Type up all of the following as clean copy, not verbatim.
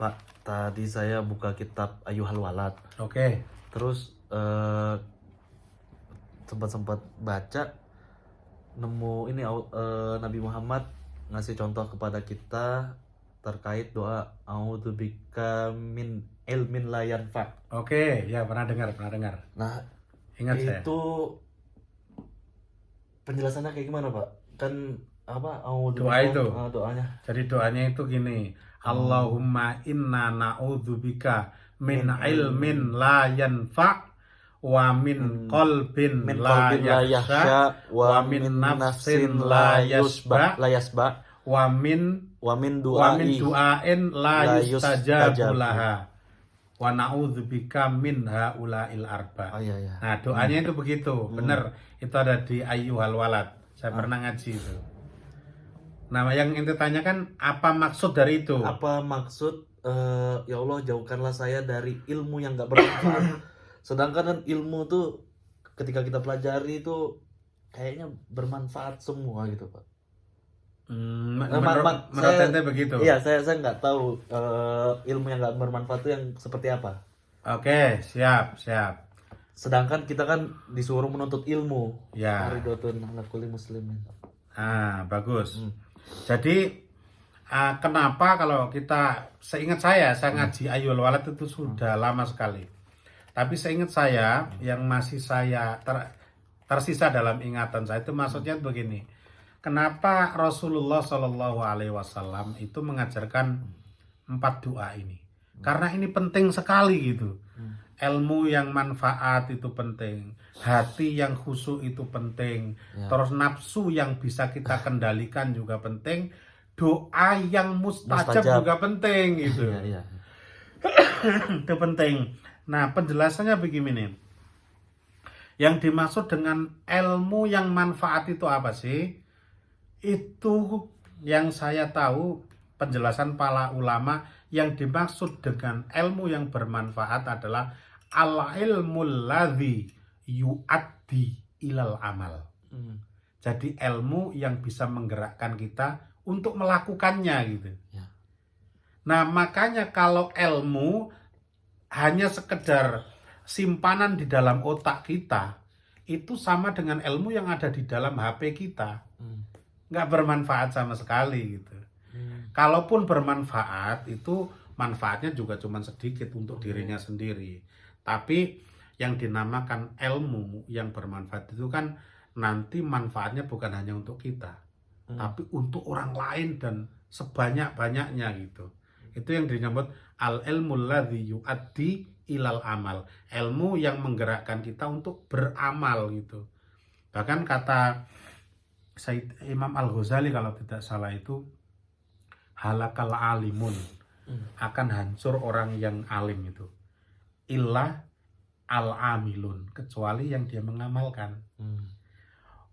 Pak, tadi saya buka kitab Ayyuhal Walad. Oke. Terus sempat baca nemu ini Nabi Muhammad ngasih contoh kepada kita terkait doa a'udzubika min ilmin la yanfa. Oke, ya pernah dengar. Nah, Ingat saya. itu penjelasannya kayak gimana, Pak? Kan apa Doa itu. doanya. Jadi doanya itu gini. Allahumma inna na'udzubika min ilmin la yanfa wa min qalbin la yakhsha wa min nafsin la yasba wa min du'ain la yustajabu laha wa na'udzubika min haula'il arba. Oh, iya. Nah, doanya itu begitu. Bener. Itu ada di Ayyuhal Walad. Saya pernah ngaji itu. Nah, yang ente tanyakan apa maksud dari itu? Apa maksud ya Allah jauhkanlah saya dari ilmu yang gak bermanfaat. Sedangkan kan ilmu tuh ketika kita pelajari itu kayaknya bermanfaat semua gitu, Pak. Menurut ente begitu? Iya, saya nggak tahu ilmu yang nggak bermanfaat itu yang seperti apa. Oke, siap. Sedangkan kita kan disuruh menuntut ilmu. Ya. Ridotun ala kulli muslimin. Bagus. Jadi kenapa kalau kita, seingat saya ngaji Ayyuhal Walad itu sudah lama sekali. Tapi seingat saya yang masih saya tersisa dalam ingatan saya itu maksudnya begini. Kenapa Rasulullah Shallallahu Alaihi Wasallam itu mengajarkan 4 doa ini? Karena ini penting sekali gitu. Ilmu yang manfaat itu penting, hati yang khusyuk itu penting, terus nafsu yang bisa kita kendalikan juga penting, doa yang mustajab juga penting gitu. Iya. Itu penting. Nah, penjelasannya begini nih. Yang dimaksud dengan ilmu yang manfaat itu apa sih? Itu yang saya tahu penjelasan para ulama, yang dimaksud dengan ilmu yang bermanfaat adalah al-ilmul ladzi yu'addi ilal amal. Jadi ilmu yang bisa menggerakkan kita untuk melakukannya gitu. Ya. Nah, makanya kalau ilmu hanya sekedar simpanan di dalam otak kita, itu sama dengan ilmu yang ada di dalam HP kita. Nggak bermanfaat sama sekali gitu. Kalaupun bermanfaat, itu manfaatnya juga cuma sedikit untuk dirinya sendiri. Tapi yang dinamakan ilmu yang bermanfaat itu kan nanti manfaatnya bukan hanya untuk kita, tapi untuk orang lain dan sebanyak-banyaknya gitu. Itu yang disebut al-ilmul ladzi yu'addi ilal amal. Ilmu yang menggerakkan kita untuk beramal gitu. Bahkan kata Said Imam Al-Ghazali kalau tidak salah itu, halakal alimun, akan hancur orang yang alim itu, illa al-amilun, kecuali yang dia mengamalkan.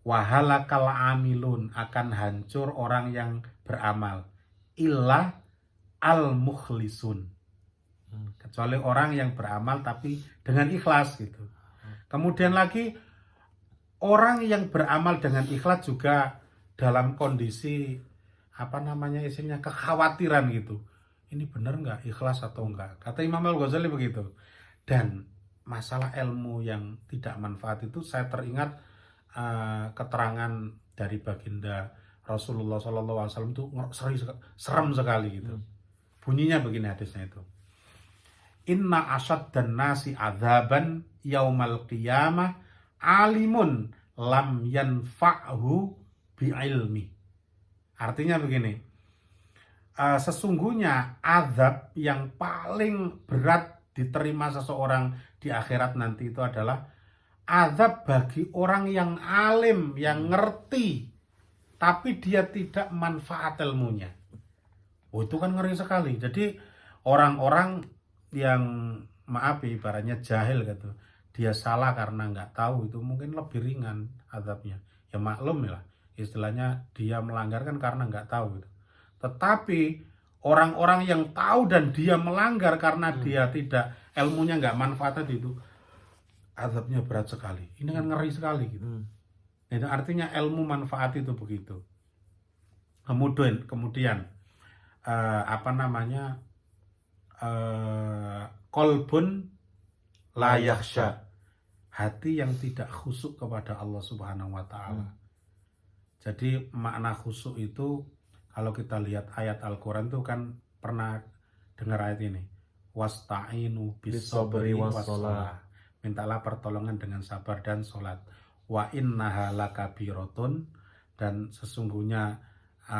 Wahalakal amilun, akan hancur orang yang beramal, illa al-mukhlisun, kecuali orang yang beramal tapi dengan ikhlas gitu. Kemudian lagi, orang yang beramal dengan ikhlas juga dalam kondisi isinya kekhawatiran gitu. Ini benar nggak, ikhlas atau enggak? Kata Imam Al-Ghazali begitu. Dan masalah ilmu yang tidak manfaat itu saya teringat keterangan dari baginda Rasulullah SAW itu serem sekali gitu. Bunyinya begini hadisnya itu. Inna asad dan nasi adzaban yaumal qiyamah alimun lam yanfa'hu bi'ilmi. Artinya begini, sesungguhnya azab yang paling berat diterima seseorang di akhirat nanti itu adalah azab bagi orang yang alim, yang ngerti, tapi dia tidak manfaat ilmunya. Oh, itu kan ngeri sekali. Jadi orang-orang yang ibaratnya jahil gitu, dia salah karena nggak tahu, itu mungkin lebih ringan azabnya. Ya maklum lah, istilahnya dia melanggar kan karena nggak tahu gitu. Tetapi orang-orang yang tahu dan dia melanggar karena dia tidak, ilmunya nggak manfaat itu, azabnya berat sekali. Ini kan ngeri sekali gitu. Itu artinya ilmu manfaat itu begitu. Kemudian Kolbun la yakhsha, hati yang tidak khusyuk kepada Allah Subhanahu wa taala. Jadi makna khusyuk itu kalau kita lihat ayat Al-Qur'an itu kan pernah dengar ayat ini. Wasta'inu bis-sabri was-shalah. Mintalah pertolongan dengan sabar dan salat. Wa innaha lakabiratun, dan sesungguhnya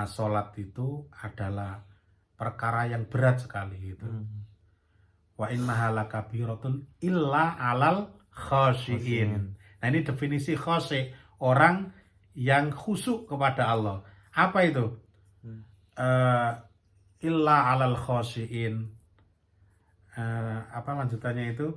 salat itu adalah perkara yang berat sekali gitu. Wa innaha lakabiratun illa alal khashiin. Nah, ini definisi khasyi, orang yang khusyuk kepada Allah. Apa itu? Illa alal khashiin. Apa lanjutannya itu?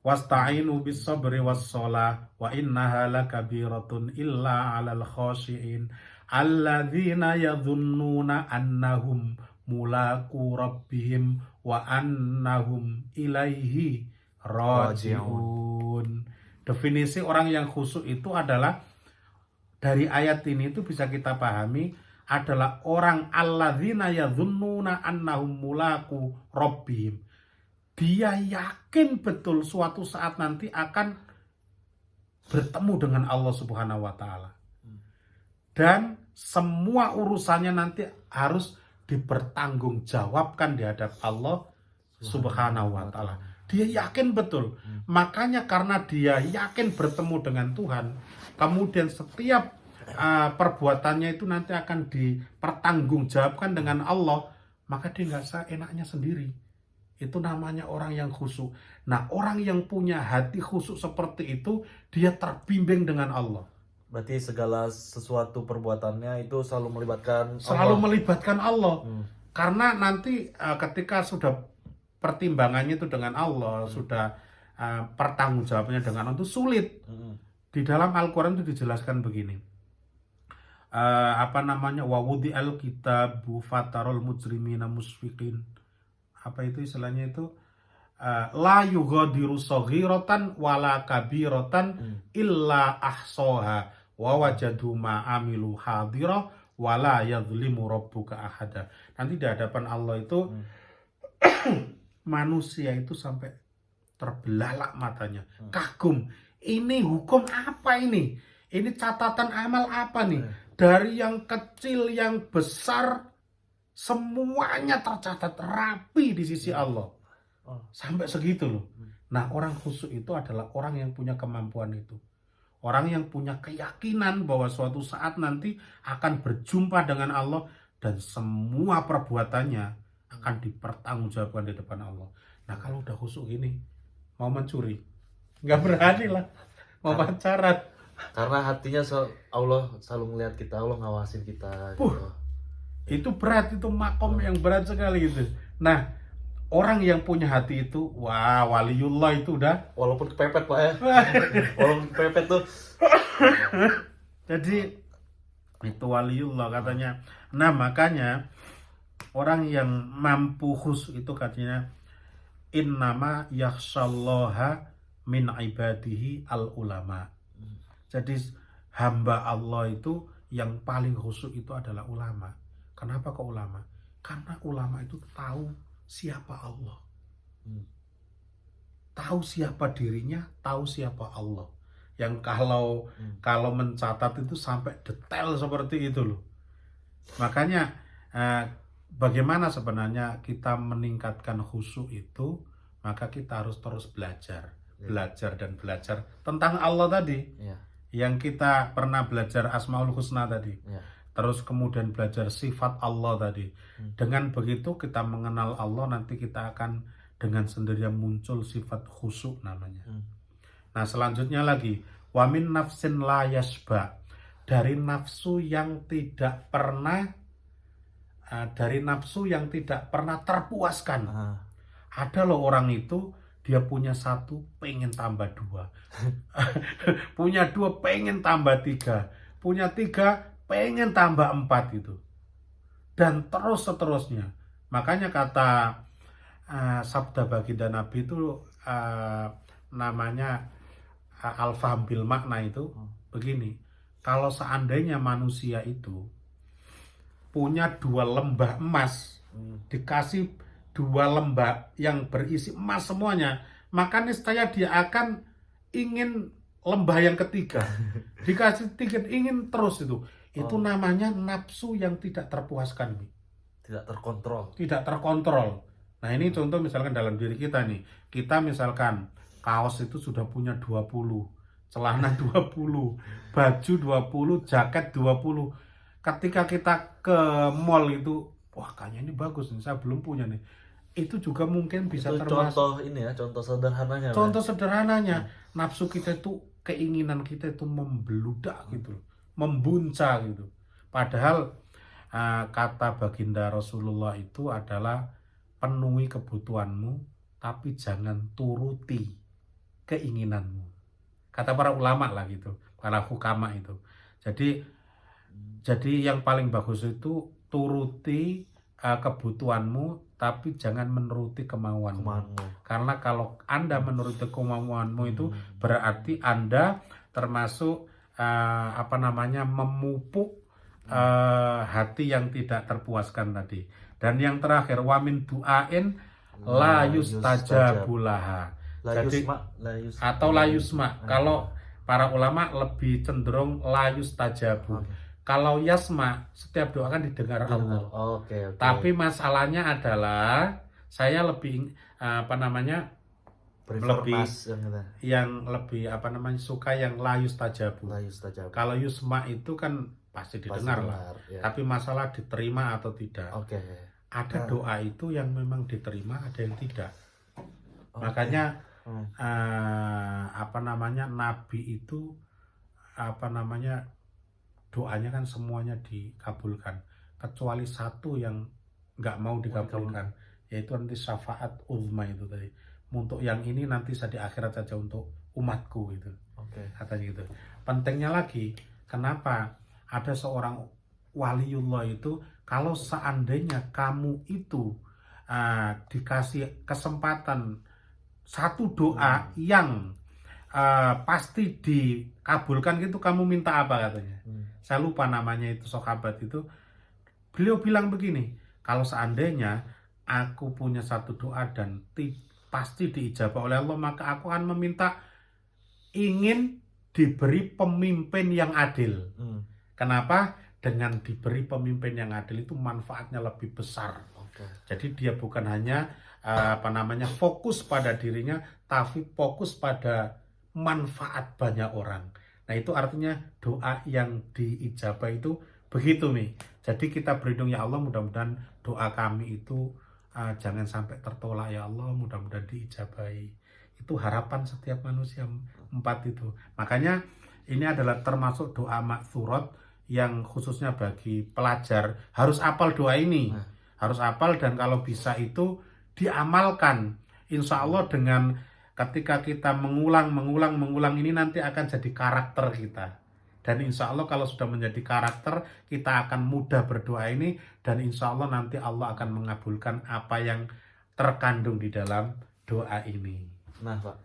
Wasta'inu bis sabri was shalah wa innaha lakabiratun illa alal khashiin alladzina yadhunnuna annahum mulaqu rabbihim wa annahum ilaihi raji'un. Definisi orang yang khusyuk itu adalah, dari ayat ini itu bisa kita pahami adalah orang alladzina yadhunnuna annahum mulaqu rabbihim. Dia yakin betul suatu saat nanti akan bertemu dengan Allah Subhanahu wa taala. Dan semua urusannya nanti harus dipertanggungjawabkan di hadapan Allah Subhanahu wa taala. Dia yakin betul. Makanya karena dia yakin bertemu dengan Tuhan, kemudian setiap perbuatannya itu nanti akan dipertanggungjawabkan dengan Allah, maka dia nggak seenaknya sendiri. Itu namanya orang yang khusyuk. Nah, orang yang punya hati khusyuk seperti itu, dia terbimbing dengan Allah. Berarti segala sesuatu perbuatannya itu selalu melibatkan Allah. Karena nanti ketika sudah pertimbangannya itu dengan Allah, sudah pertanggungjawabannya dengan Allah, itu sulit. Di dalam Al-Quran itu dijelaskan begini. Wa wudi al-kitabu fatarul mujrimina musfiqin. Apa itu istilahnya itu? La yughadiru saghiratan wala kabiratan illa ahsaha wa wajadu ma amilu hadira wala yadhlimu rabbuka ahada. Nanti di hadapan Allah itu manusia itu sampai terbelalak matanya, kagum. Ini hukum apa ini? Ini catatan amal apa nih? Dari yang kecil, yang besar, semuanya tercatat rapi di sisi Allah. Sampai segitu loh. Nah, orang khusyuk itu adalah orang yang punya kemampuan itu. Orang yang punya keyakinan bahwa suatu saat nanti akan berjumpa dengan Allah dan semua perbuatannya akan dipertanggungjawabkan di depan Allah. Nah, kalau udah khusyuk ini, mau mencuri nggak berani lah, mau pacaran. Karena hatinya Allah selalu melihat kita, Allah ngawasin kita. Gitu. Itu berat, itu makom yang berat sekali itu. Nah, orang yang punya hati itu, wah, waliullah itu udah. Walaupun kepepet Pak ya. Walaupun kepepet tuh. Jadi itu waliullah katanya. Nah, makanya orang yang mampu khusyuk itu katanya innama yakhshallaha min ibadihi al ulama. Jadi hamba Allah itu yang paling khusyuk itu adalah ulama. Kenapa kok ulama? Karena ulama itu tahu siapa Allah. Tahu siapa dirinya, tahu siapa Allah. Yang kalau mencatat itu sampai detail seperti itu loh. Makanya bagaimana sebenarnya kita meningkatkan khusyuk itu, maka kita harus terus belajar dan belajar tentang Allah tadi. Yang kita pernah belajar Asmaul Husna tadi. Terus kemudian belajar sifat Allah tadi. Dengan begitu kita mengenal Allah, nanti kita akan dengan sendirinya muncul sifat khusyuk namanya. Nah, selanjutnya lagi, wa min nafsin la yasba, dari nafsu yang tidak pernah terpuaskan. Ada loh orang itu, dia punya satu, pengen tambah dua. Punya dua, pengen tambah tiga. Punya tiga, pengen tambah empat itu. Dan terus seterusnya. Makanya kata sabda baginda Nabi itu namanya al-faham bil makna itu begini. Kalau seandainya manusia itu punya 2 lembah emas, dikasih 2 lembah yang berisi emas semuanya, maka niscaya dia akan ingin lembah yang ketiga. Dikasih 3 ingin terus itu. Itu namanya nafsu yang tidak terpuaskan, Tidak terkontrol. tidak terkontrol. Nah, ini contoh misalkan dalam diri kita nih. Kita misalkan kaos itu sudah punya 20, celana 20, baju 20, jaket 20. Ketika kita ke mall itu, wah kayaknya ini bagus nih, saya belum punya nih. Itu juga mungkin bisa Itu termasuk contoh ini ya, contoh sederhananya. contoh sederhananya. Nafsu kita itu, keinginan kita itu membeludak gitu, membunca gitu. Padahal kata baginda Rasulullah itu adalah penuhi kebutuhanmu, tapi jangan turuti keinginanmu. Kata para ulama lah gitu, para hukama itu. Jadi yang paling bagus itu turuti kebutuhanmu, tapi jangan menuruti kemauanmu. Karena kalau Anda menuruti kemauanmu itu berarti Anda termasuk memupuk hati yang tidak terpuaskan tadi. Dan yang terakhir, wamin du'ain la yustajabu laha. Jadi atau la yusma. Kalau para ulama lebih cenderung la yustajabu. Kalau yasma, setiap doa kan didengar Allah. Oke. Tapi masalahnya adalah saya lebih suka yang la yustajabu. Kalau yusma itu kan pasti didengar lah. Ya. Tapi masalah diterima atau tidak. Ada doa itu yang memang diterima, ada yang tidak. Makanya Nabi itu doanya kan semuanya dikabulkan, kecuali satu yang nggak mau dikabulkan, yaitu nanti syafaat uzma itu tadi. Untuk yang ini nanti saya di akhirat saja untuk umatku itu. Katanya gitu. Pentingnya lagi, kenapa ada seorang waliullah itu, kalau seandainya kamu itu dikasih kesempatan satu doa yang pasti dikabulkan gitu, kamu minta apa katanya? Saya lupa namanya itu, sahabat itu. Beliau bilang begini, kalau seandainya aku punya satu doa dan pasti diijabah oleh Allah, maka aku akan meminta ingin diberi pemimpin yang adil. Kenapa? Dengan diberi pemimpin yang adil itu manfaatnya lebih besar. Jadi dia bukan hanya fokus pada dirinya, tapi fokus pada manfaat banyak orang. Nah, itu artinya doa yang diijabah itu begitu nih. Jadi kita berlindung, ya Allah, mudah-mudahan doa kami itu jangan sampai tertolak ya Allah, mudah-mudahan diijabahi. Itu harapan setiap manusia 4 itu. Makanya ini adalah termasuk doa maksurat yang khususnya bagi pelajar, harus hafal doa ini. Harus hafal, dan kalau bisa itu diamalkan. Insya Allah dengan ketika kita mengulang ini nanti akan jadi karakter kita. Dan insya Allah kalau sudah menjadi karakter, kita akan mudah berdoa ini, dan insya Allah nanti Allah akan mengabulkan apa yang terkandung di dalam doa ini. Nah Pak,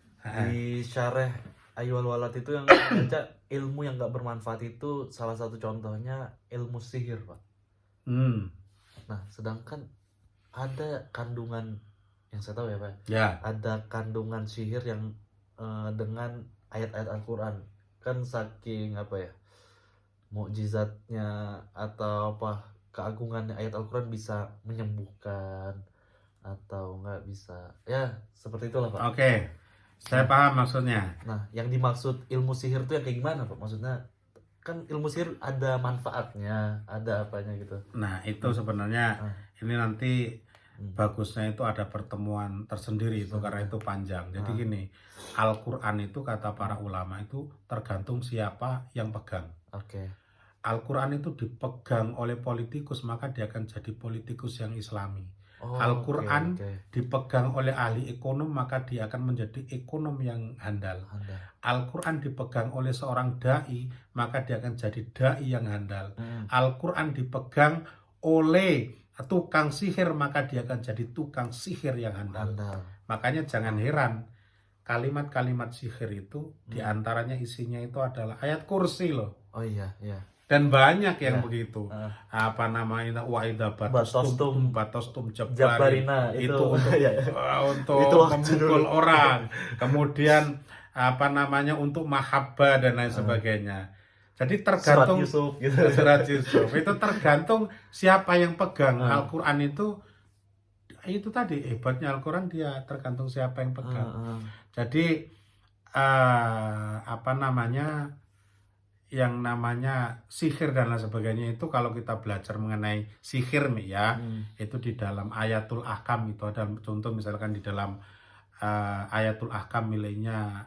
di syarah Ayyuhal Walad itu yang baca ilmu yang gak bermanfaat itu salah satu contohnya ilmu sihir Pak. Nah, sedangkan ada kandungan yang saya tahu ya Pak, ada kandungan sihir yang dengan ayat-ayat Al-Quran. Kan saking mukjizatnya atau keagungannya ayat Al-Quran bisa menyembuhkan atau nggak bisa, ya seperti itulah Pak. Saya paham maksudnya. Nah, yang dimaksud ilmu sihir itu yang kayak gimana Pak? Maksudnya kan ilmu sihir ada manfaatnya, ada apanya gitu. Nah, itu sebenarnya ini nanti bagusnya itu ada pertemuan tersendiri itu, karena itu panjang. Jadi gini, Al-Quran itu kata para ulama itu tergantung siapa yang pegang. Al-Quran itu dipegang oleh politikus, maka dia akan jadi politikus yang islami. Al-Quran dipegang oleh ahli ekonom, maka dia akan menjadi ekonom yang handal. Al-Quran dipegang oleh seorang da'i, maka dia akan jadi da'i yang handal. Al-Quran dipegang oleh tukang sihir, maka dia akan jadi tukang sihir yang handal. Makanya jangan heran kalimat-kalimat sihir itu diantaranya isinya itu adalah ayat kursi loh. Dan banyak yang Ya. begitu. Ah. Apa namanya? Wa idza Batostum batostum jabbari. Jabbarina Itu itu untuk ya. untuk Itu waktu memukul dulu. orang. Kemudian apa namanya? Untuk mahabbah dan lain Ah. sebagainya. Jadi Surat tergantung Yusuf gitu. Surat Yusuf. Itu tergantung siapa yang pegang. Ah. Al-Qur'an itu tadi hebatnya Al-Qur'an, dia tergantung siapa yang pegang. Jadi apa namanya, yang namanya sihir dan lain sebagainya itu kalau kita belajar mengenai sihir nih ya, itu di dalam Ayatul Ahkam itu ada contoh, misalkan di dalam Ayatul Ahkam miliknya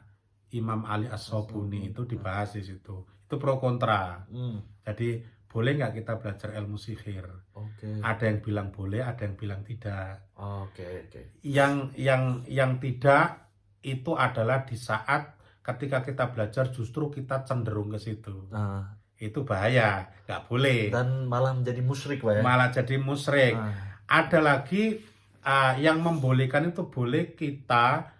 Imam Ali As-Sobuni itu dibahas di situ. Itu pro kontra. Jadi boleh nggak kita belajar ilmu sihir? Oke. Ada yang bilang boleh, ada yang bilang tidak. Oke. Yang tidak itu adalah di saat ketika kita belajar justru kita cenderung ke situ. Itu bahaya, nggak boleh. Dan malah menjadi musyrik, Pak ya. Malah jadi musyrik. Ada lagi yang membolehkan itu, boleh kita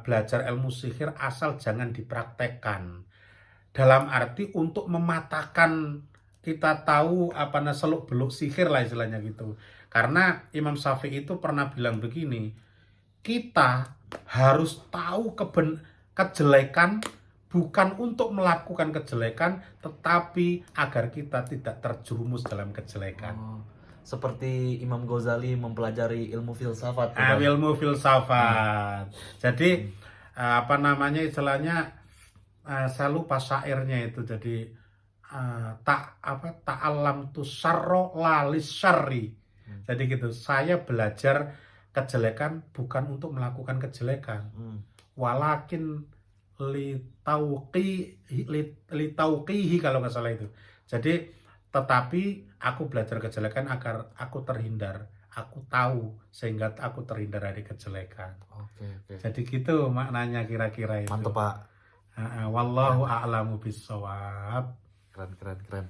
belajar ilmu sihir asal jangan dipraktekkan. Dalam arti untuk mematahkan, kita tahu apa seluk beluk sihir lah istilahnya gitu. Karena Imam Syafi'i itu pernah bilang begini, kita harus tahu kejelekan bukan untuk melakukan kejelekan, tetapi agar kita tidak terjerumus dalam kejelekan. Seperti Imam Ghazali mempelajari ilmu filsafat. Ilmu filsafat. Jadi apa namanya istilahnya, saya lupa syairnya itu. Jadi ta'alam tu syarro lalis syarri. Jadi gitu, saya belajar kejelekan bukan untuk melakukan kejelekan. Walakin litauqihi kalau nggak salah itu. Jadi tetapi aku belajar kejelekan agar aku terhindar, aku tahu sehingga aku terhindar dari kejelekan. Oke. Jadi gitu maknanya kira-kira itu. Mantap, Pak. Wallahu a'lamu bishawab. Keren.